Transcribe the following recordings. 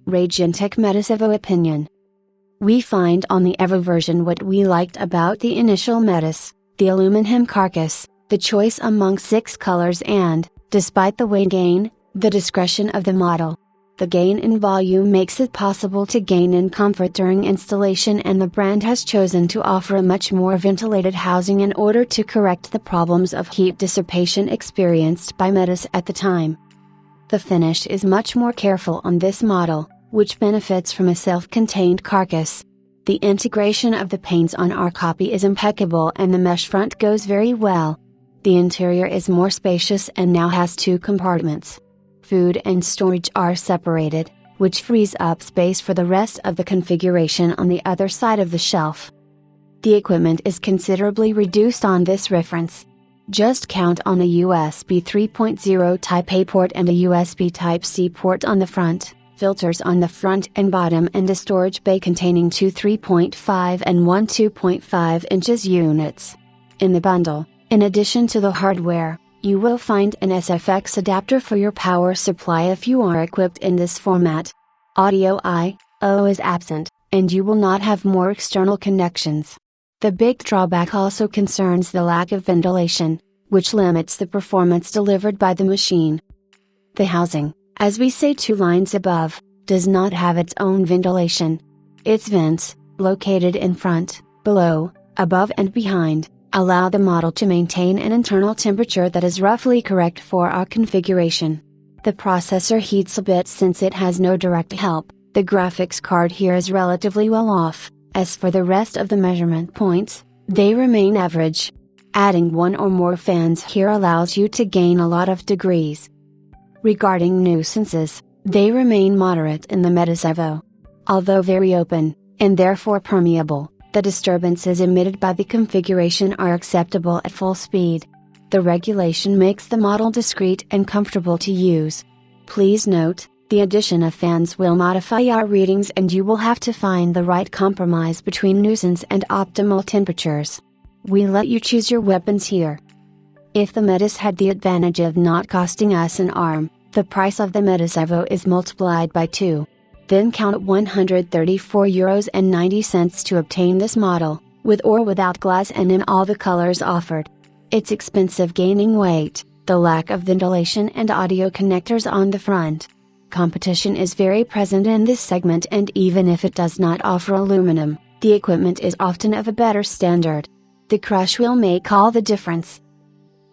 Raijintek Metis EVO opinion. We find on the EVO version what we liked about the initial Metis, the aluminum carcass, the choice among 6 colors and, despite the weight gain, the discretion of the model. The gain in volume makes it possible to gain in comfort during installation, and the brand has chosen to offer a much more ventilated housing in order to correct the problems of heat dissipation experienced by Metis at the time. The finish is much more careful on this model, which benefits from a self-contained carcass. The integration of the paints on our copy is impeccable and the mesh front goes very well. The interior is more spacious and now has 2 compartments. Food and storage are separated, which frees up space for the rest of the configuration on the other side of the shelf. The equipment is considerably reduced on this reference. Just count on a USB 3.0 Type A port and a USB Type-C port on the front, filters on the front and bottom, and a storage bay containing 2 3.5 and 1 2.5 inches units. In the bundle, in addition to the hardware, you will find an SFX adapter for your power supply if you are equipped in this format. Audio I/O is absent, and you will not have more external connections. The big drawback also concerns the lack of ventilation, which limits the performance delivered by the machine. The housing, as we say 2 lines above, does not have its own ventilation. Its vents, located in front, below, above and behind, allow the model to maintain an internal temperature that is roughly correct for our configuration. The processor heats a bit since it has no direct help. The graphics card here is relatively well off. As for the rest of the measurement points, they remain average. Adding 1 or more fans here allows you to gain a lot of degrees. Regarding nuisances, they remain moderate in the Metis EVO. Although very open, and therefore permeable, the disturbances emitted by the configuration are acceptable at full speed. The regulation makes the model discreet and comfortable to use. Please note, the addition of fans will modify our readings and you will have to find the right compromise between nuisance and optimal temperatures. We let you choose your weapons here. If the Metis had the advantage of not costing us an arm, the price of the Metis EVO is multiplied by 2. Then count €134.90 to obtain this model, with or without glass and in all the colors offered. It's expensive gaining weight, the lack of ventilation and audio connectors on the front. Competition is very present in this segment, and even if it does not offer aluminum, the equipment is often of a better standard. The crush will make all the difference.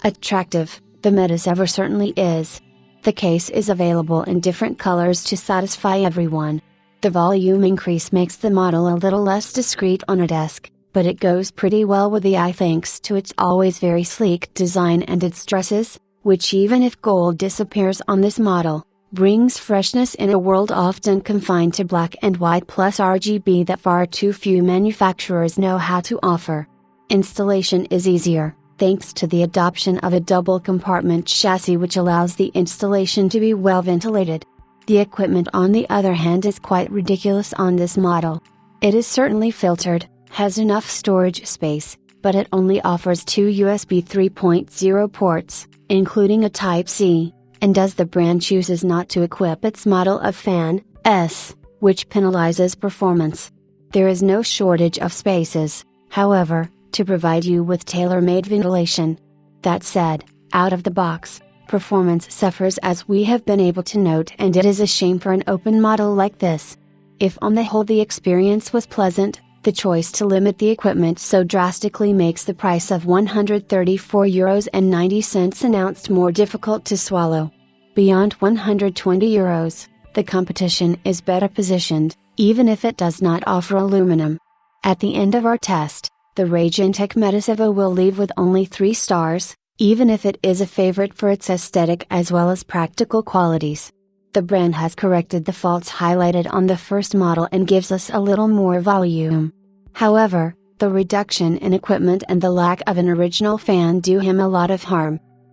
Attractive, the Metis EVO certainly is. The case is available in different colors to satisfy everyone. The volume increase makes the model a little less discreet on a desk, but it goes pretty well with the eye thanks to its always very sleek design and its dresses, which even if gold disappears on this model, brings freshness in a world often confined to black and white plus RGB that far too few manufacturers know how to offer. Installation is easier, thanks to the adoption of a double compartment chassis which allows the installation to be well ventilated. The equipment on the other hand is quite ridiculous on this model. It is certainly filtered, has enough storage space, but it only offers 2 USB 3.0 ports, including a Type-C, and as the brand chooses not to equip its model of fan S, which penalizes performance. There is no shortage of spaces, however, to provide you with tailor-made ventilation. That said, out of the box, performance suffers as we have been able to note, and it is a shame for an open model like this. If on the whole the experience was pleasant, the choice to limit the equipment so drastically makes the price of €134.90 announced more difficult to swallow. Beyond €120, the competition is better positioned, even if it does not offer aluminum. At the end of our test, the Raijintek Metis EVO will leave with only 3 stars, even if it is a favorite for its aesthetic as well as practical qualities. The brand has corrected the faults highlighted on the first model and gives us a little more volume. However, the reduction in equipment and the lack of an original fan do him a lot of harm.